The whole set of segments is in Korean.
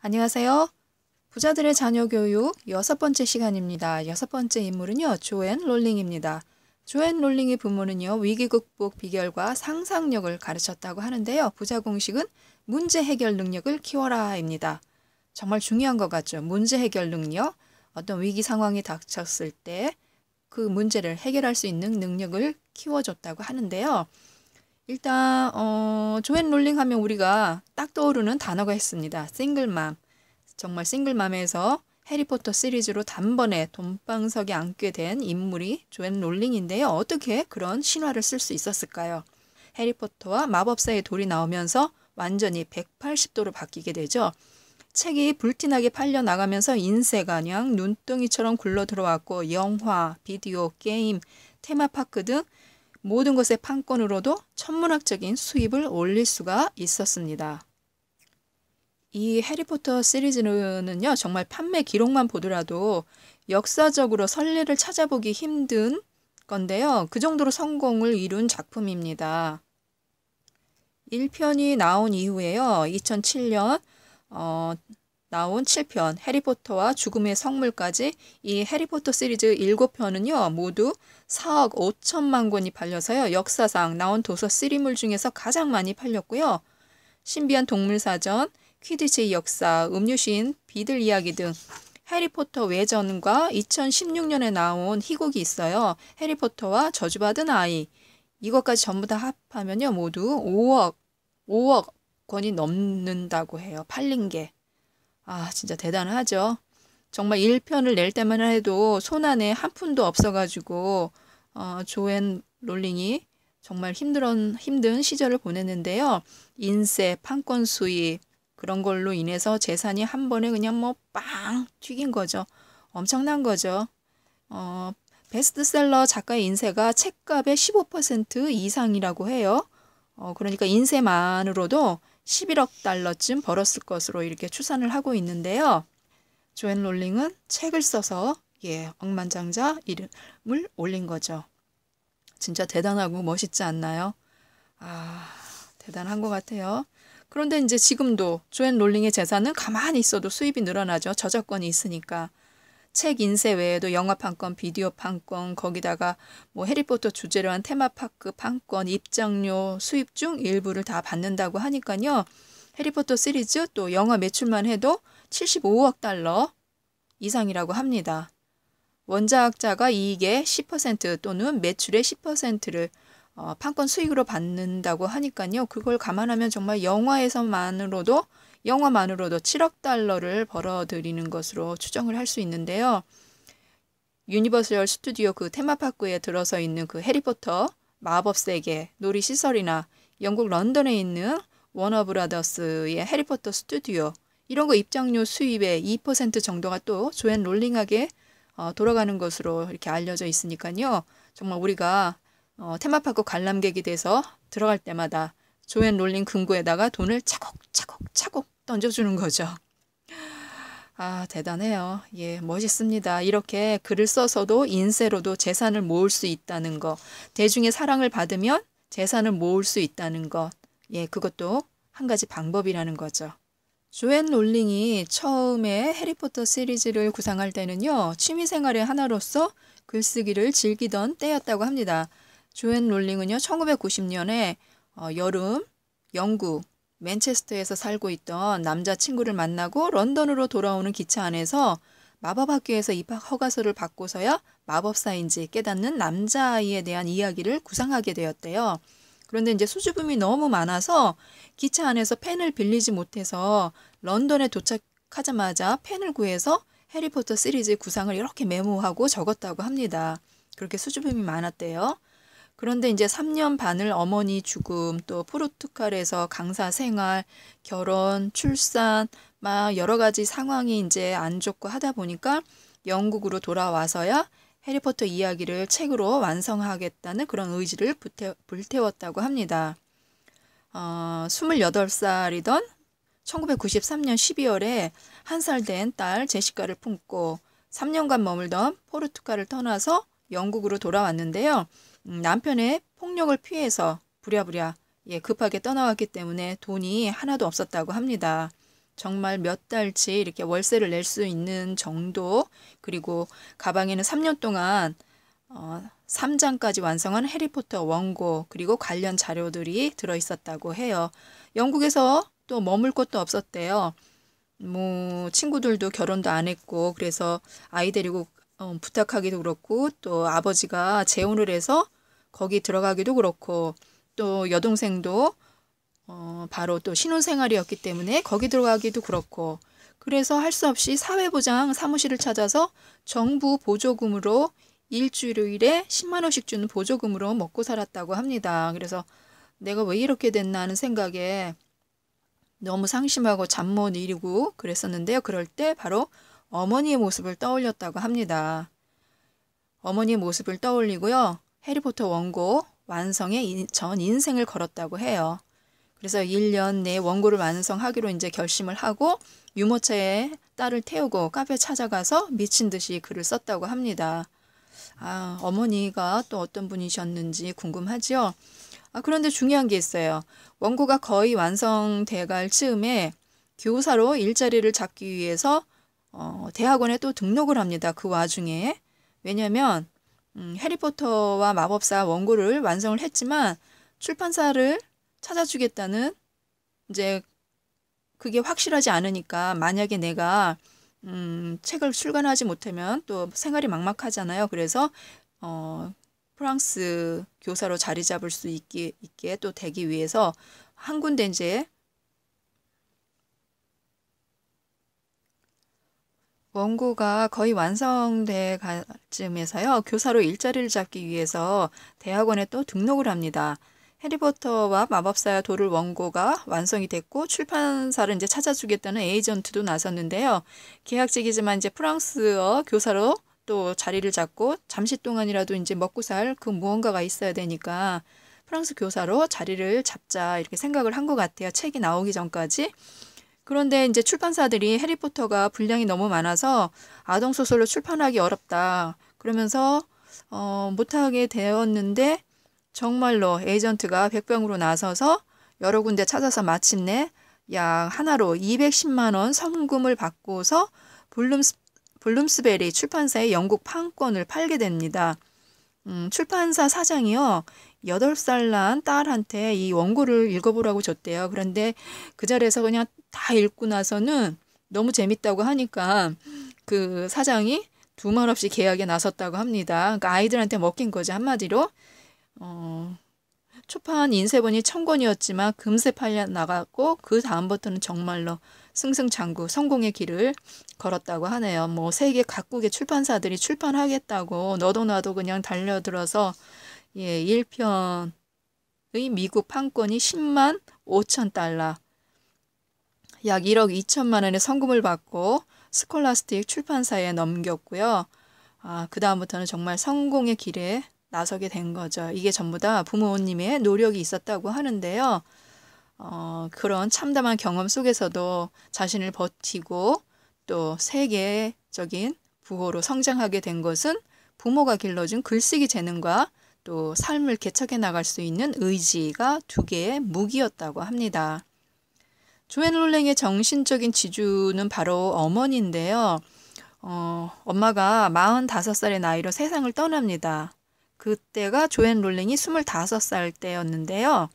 안녕하세요. 부자들의 자녀 교육 6번째 시간입니다. 6번째 인물은요, 조앤 롤링입니다. 조앤 롤링의 부모는요, 위기 극복 비결과 상상력을 가르쳤다고 하는데요. 부자 공식은 문제 해결 능력을 키워라입니다. 정말 중요한 것 같죠. 문제 해결 능력, 어떤 위기 상황이 닥쳤을 때 그 문제를 해결할 수 있는 능력을 키워줬다고 하는데요. 일단 조앤 롤링 하면 우리가 딱 떠오르는 단어가 있습니다. 싱글맘. 정말 싱글맘에서 해리포터 시리즈로 단번에 돈방석에 앉게 된 인물이 조앤 롤링인데요. 어떻게 그런 신화를 쓸 수 있었을까요? 해리포터와 마법사의 돌이 나오면서 완전히 180도로 바뀌게 되죠. 책이 불티나게 팔려 나가면서 인쇄가 그냥 눈덩이처럼 굴러 들어왔고 영화, 비디오, 게임, 테마파크 등 모든 것의 판권으로도 천문학적인 수입을 올릴 수가 있었습니다. 이 해리포터 시리즈는요, 정말 판매 기록만 보더라도 역사적으로 선례를 찾아보기 힘든 건데요. 그 정도로 성공을 이룬 작품입니다. 1편이 나온 이후에요. 2007년 나온 7편 해리포터와 죽음의 성물까지 이 해리포터 시리즈 7편은요. 모두 4억 5천만 권이 팔려서요. 역사상 나온 도서 시리물 중에서 가장 많이 팔렸고요. 신비한 동물사전, 퀴디치의 역사, 음유시인, 비들 이야기 등 해리포터 외전과 2016년에 나온 희곡이 있어요. 해리포터와 저주받은 아이. 이것까지 전부 다 합하면요. 모두 5억 권이 넘는다고 해요. 팔린 게. 아, 진짜 대단하죠. 정말 1편을 낼 때만 해도 손안에 한 푼도 없어가지고 조앤 롤링이 정말 힘든 시절을 보냈는데요. 인쇄, 판권 수입 그런 걸로 인해서 재산이 한 번에 그냥 뭐 빵 튀긴 거죠. 엄청난 거죠. 베스트셀러 작가의 인쇄가 책값의 15% 이상이라고 해요. 그러니까 인쇄만으로도 11억 달러쯤 벌었을 것으로 이렇게 추산을 하고 있는데요. 조앤 롤링은 책을 써서 억만장자 이름을 올린 거죠. 진짜 대단하고 멋있지 않나요? 아, 대단한 것 같아요. 그런데 이제 지금도 조앤 롤링의 재산은 가만히 있어도 수입이 늘어나죠. 저작권이 있으니까. 책 인쇄 외에도 영화 판권, 비디오 판권, 거기다가 뭐 해리포터 주제로 한 테마파크 판권, 입장료 수입 중 일부를 다 받는다고 하니까요. 해리포터 시리즈 또 영화 매출만 해도 75억 달러 이상이라고 합니다. 원작자가 이익의 10% 또는 매출의 10%를 판권 수익으로 받는다고 하니까요. 그걸 감안하면 정말 영화만으로도 7억 달러를 벌어들이는 것으로 추정을 할 수 있는데요. 유니버설 스튜디오 그 테마파크에 들어서 있는 그 해리포터 마법세계 놀이시설이나 영국 런던에 있는 워너브라더스의 해리포터 스튜디오 이런 거 입장료 수입의 2% 정도가 또 조앤 롤링에게 돌아가는 것으로 이렇게 알려져 있으니까요. 정말 우리가 테마파크 관람객이 돼서 들어갈 때마다 조앤 롤링 금고에다가 돈을 차곡차곡 던져주는 거죠. 아, 대단해요. 예, 멋있습니다. 이렇게 글을 써서도 인쇄로도 재산을 모을 수 있다는 거. 대중의 사랑을 받으면 재산을 모을 수 있다는 것. 예, 그것도 한 가지 방법이라는 거죠. 조앤 롤링이 처음에 해리포터 시리즈를 구상할 때는요. 취미생활의 하나로서 글쓰기를 즐기던 때였다고 합니다. 조앤 롤링은요. 1990년에 여름 영국 맨체스터에서 살고 있던 남자친구를 만나고 런던으로 돌아오는 기차 안에서 마법학교에서 입학 허가서를 받고서야 마법사인지 깨닫는 남자아이에 대한 이야기를 구상하게 되었대요. 그런데 이제 수줍음이 너무 많아서 기차 안에서 펜을 빌리지 못해서 런던에 도착하자마자 펜을 구해서 해리포터 시리즈 구상을 이렇게 메모하고 적었다고 합니다. 그렇게 수줍음이 많았대요. 그런데 이제 3년 반을 어머니 죽음, 또 포르투갈에서 강사 생활, 결혼, 출산, 막 여러 가지 상황이 이제 안 좋고 하다 보니까 영국으로 돌아와서야 해리포터 이야기를 책으로 완성하겠다는 그런 의지를 불태웠다고 합니다. 28살이던 1993년 12월에 1살 된 딸 제시카를 품고 3년간 머물던 포르투갈을 떠나서 영국으로 돌아왔는데요. 남편의 폭력을 피해서 부랴부랴 급하게 떠나왔기 때문에 돈이 하나도 없었다고 합니다. 정말 몇 달치 이렇게 월세를 낼 수 있는 정도, 그리고 가방에는 3년 동안 3장까지 완성한 해리포터 원고, 그리고 관련 자료들이 들어있었다고 해요. 영국에서 또 머물 곳도 없었대요. 뭐 친구들도 결혼도 안 했고, 그래서 아이 데리고 부탁하기도 그렇고, 또 아버지가 재혼을 해서 거기 들어가기도 그렇고, 또 여동생도 바로 또 신혼생활이었기 때문에 거기 들어가기도 그렇고, 그래서 할 수 없이 사회보장 사무실을 찾아서 정부 보조금으로 일주일에 10만 원씩 주는 보조금으로 먹고 살았다고 합니다. 그래서 내가 왜 이렇게 됐나 하는 생각에 너무 상심하고 잠 못 이루고 그랬었는데요. 그럴 때 바로 어머니의 모습을 떠올렸다고 합니다. 어머니의 모습을 떠올리고요. 해리포터 원고 완성에 전 인생을 걸었다고 해요. 그래서 1년 내에 원고를 완성하기로 이제 결심을 하고 유모차에 딸을 태우고 카페 찾아가서 미친 듯이 글을 썼다고 합니다. 어머니가 또 어떤 분이셨는지 궁금하죠? 그런데 중요한 게 있어요. 원고가 거의 완성돼 갈 즈음에 교사로 일자리를 잡기 위해서 대학원에 또 등록을 합니다. 그 와중에. 왜냐면 해리포터와 마법사 원고를 완성을 했지만 출판사를 찾아주겠다는 이제 그게 확실하지 않으니까, 만약에 내가 책을 출간하지 못하면 또 생활이 막막하잖아요. 그래서 프랑스 교사로 자리 잡을 수 있게 또 되기 위해서 한 군데 이제 원고가 거의 완성돼 갈 쯤에서요, 교사로 일자리를 잡기 위해서 대학원에 또 등록을 합니다. 해리포터와 마법사의 돌을 원고가 완성이 됐고 출판사를 이제 찾아주겠다는 에이전트도 나섰는데요. 계약직이지만 이제 프랑스어 교사로 또 자리를 잡고 잠시 동안이라도 이제 먹고 살 그 무언가가 있어야 되니까 프랑스 교사로 자리를 잡자 이렇게 생각을 한 것 같아요. 책이 나오기 전까지. 그런데 이제 출판사들이 해리포터가 분량이 너무 많아서 아동소설로 출판하기 어렵다 그러면서 못하게 되었는데, 정말로 에이전트가 백병으로 나서서 여러 군데 찾아서 마침내 약 하나로 210만 원 성금을 받고서 블룸스베리 출판사의 영국 판권을 팔게 됩니다. 출판사 사장이요, 8살 난 딸한테 이 원고를 읽어보라고 줬대요. 그런데 그 자리에서 그냥 다 읽고 나서는 너무 재밌다고 하니까 그 사장이 두 말 없이 계약에 나섰다고 합니다. 그러니까 아이들한테 먹힌 거죠, 한마디로. 초판 인쇄본이 1000권이었지만 금세 팔려 나갔고, 그 다음부터는 정말로 승승장구 성공의 길을 걸었다고 하네요. 뭐 세계 각국의 출판사들이 출판하겠다고 너도 나도 그냥 달려들어서 1편의 미국 판권이 10만 5천 달러, 약 1억 2천만 원의 성금을 받고 스콜라스틱 출판사에 넘겼고요. 그 다음부터는 정말 성공의 길에 나서게 된 거죠. 이게 전부 다 부모님의 노력이 있었다고 하는데요. 그런 참담한 경험 속에서도 자신을 버티고 또 세계적인 부호로 성장하게 된 것은 부모가 길러준 글쓰기 재능과 또 삶을 개척해 나갈 수 있는 의지가 두 개의 무기였다고 합니다. 조앤 롤링의 정신적인 지주는 바로 어머니인데요. 엄마가 45살의 나이로 세상을 떠납니다. 그때가 조앤 롤링이 25살 때였는데요.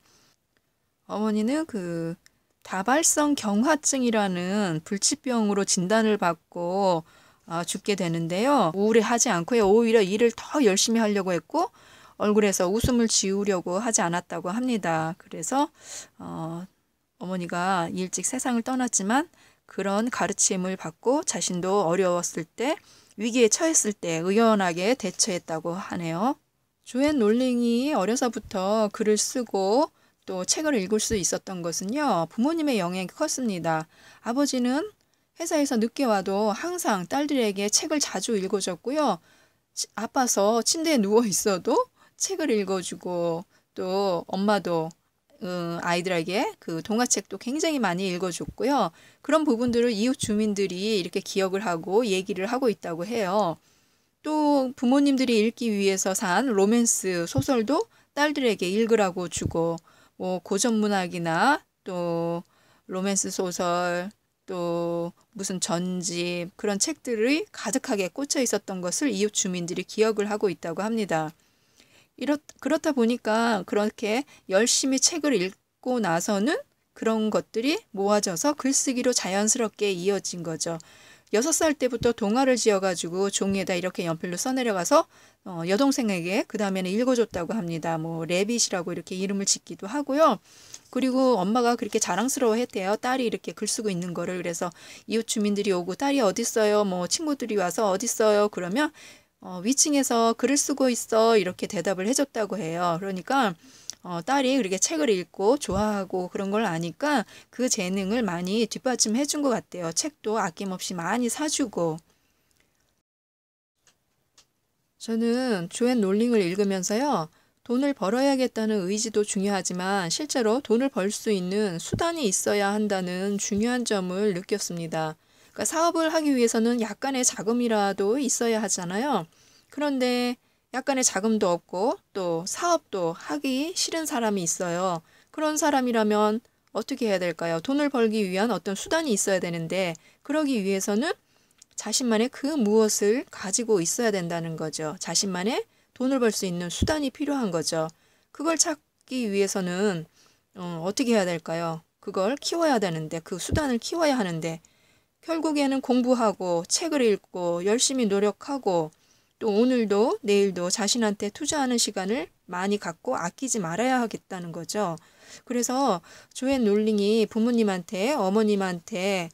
어머니는 그 다발성 경화증이라는 불치병으로 진단을 받고 죽게 되는데요. 우울해하지 않고요, 오히려 일을 더 열심히 하려고 했고 얼굴에서 웃음을 지우려고 하지 않았다고 합니다. 그래서 어머니가 일찍 세상을 떠났지만 그런 가르침을 받고 자신도 어려웠을 때, 위기에 처했을 때 의연하게 대처했다고 하네요. 조앤 롤링이 어려서부터 글을 쓰고 또 책을 읽을 수 있었던 것은요, 부모님의 영향이 컸습니다. 아버지는 회사에서 늦게 와도 항상 딸들에게 책을 자주 읽어줬고요. 아파서 침대에 누워 있어도 책을 읽어주고, 또 엄마도 아이들에게 그 동화책도 굉장히 많이 읽어줬고요. 그런 부분들을 이웃 주민들이 이렇게 기억을 하고 얘기를 하고 있다고 해요. 또 부모님들이 읽기 위해서 산 로맨스 소설도 딸들에게 읽으라고 주고, 뭐 고전 문학이나 또 로맨스 소설, 또 무슨 전집 그런 책들이 가득하게 꽂혀 있었던 것을 이웃 주민들이 기억을 하고 있다고 합니다. 그렇다 보니까 그렇게 열심히 책을 읽고 나서는 그런 것들이 모아져서 글쓰기로 자연스럽게 이어진 거죠. 6살 때부터 동화를 지어가지고 종이에다 이렇게 연필로 써내려가서 여동생에게 그 다음에는 읽어줬다고 합니다. 뭐 레빗이라고 이렇게 이름을 짓기도 하고요. 그리고 엄마가 그렇게 자랑스러워했대요. 딸이 이렇게 글 쓰고 있는 거를. 그래서 이웃 주민들이 오고 딸이 어딨어요? 뭐 친구들이 와서 어딨어요? 그러면 위층에서 글을 쓰고 있어 이렇게 대답을 해줬다고 해요. 그러니까 딸이 그렇게 책을 읽고 좋아하고 그런 걸 아니까 그 재능을 많이 뒷받침해 준 것 같아요. 책도 아낌없이 많이 사주고. 저는 조앤 롤링을 읽으면서요. 돈을 벌어야겠다는 의지도 중요하지만 실제로 돈을 벌 수 있는 수단이 있어야 한다는 중요한 점을 느꼈습니다. 그러니까 사업을 하기 위해서는 약간의 자금이라도 있어야 하잖아요. 그런데 약간의 자금도 없고 또 사업도 하기 싫은 사람이 있어요. 그런 사람이라면 어떻게 해야 될까요? 돈을 벌기 위한 어떤 수단이 있어야 되는데 그러기 위해서는 자신만의 그 무엇을 가지고 있어야 된다는 거죠. 자신만의 돈을 벌 수 있는 수단이 필요한 거죠. 그걸 찾기 위해서는 어떻게 해야 될까요? 그걸 키워야 되는데 그 수단을 키워야 하는데 결국에는 공부하고 책을 읽고 열심히 노력하고 또 오늘도 내일도 자신한테 투자하는 시간을 많이 갖고 아끼지 말아야 하겠다는 거죠. 그래서 조앤 롤링이 부모님한테 어머님한테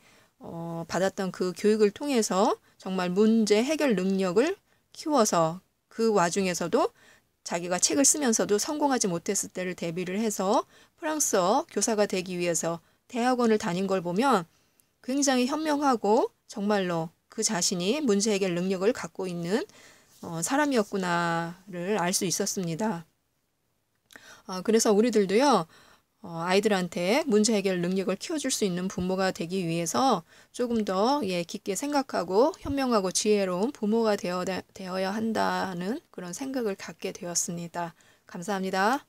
받았던 그 교육을 통해서 정말 문제 해결 능력을 키워서 그 와중에서도 자기가 책을 쓰면서도 성공하지 못했을 때를 대비를 해서 프랑스어 교사가 되기 위해서 대학원을 다닌 걸 보면 굉장히 현명하고 정말로 그 자신이 문제 해결 능력을 갖고 있는 사람이었구나를 알 수 있었습니다. 그래서 우리들도요. 아이들한테 문제 해결 능력을 키워줄 수 있는 부모가 되기 위해서 조금 더 깊게 생각하고 현명하고 지혜로운 부모가 되어야 한다는 그런 생각을 갖게 되었습니다. 감사합니다.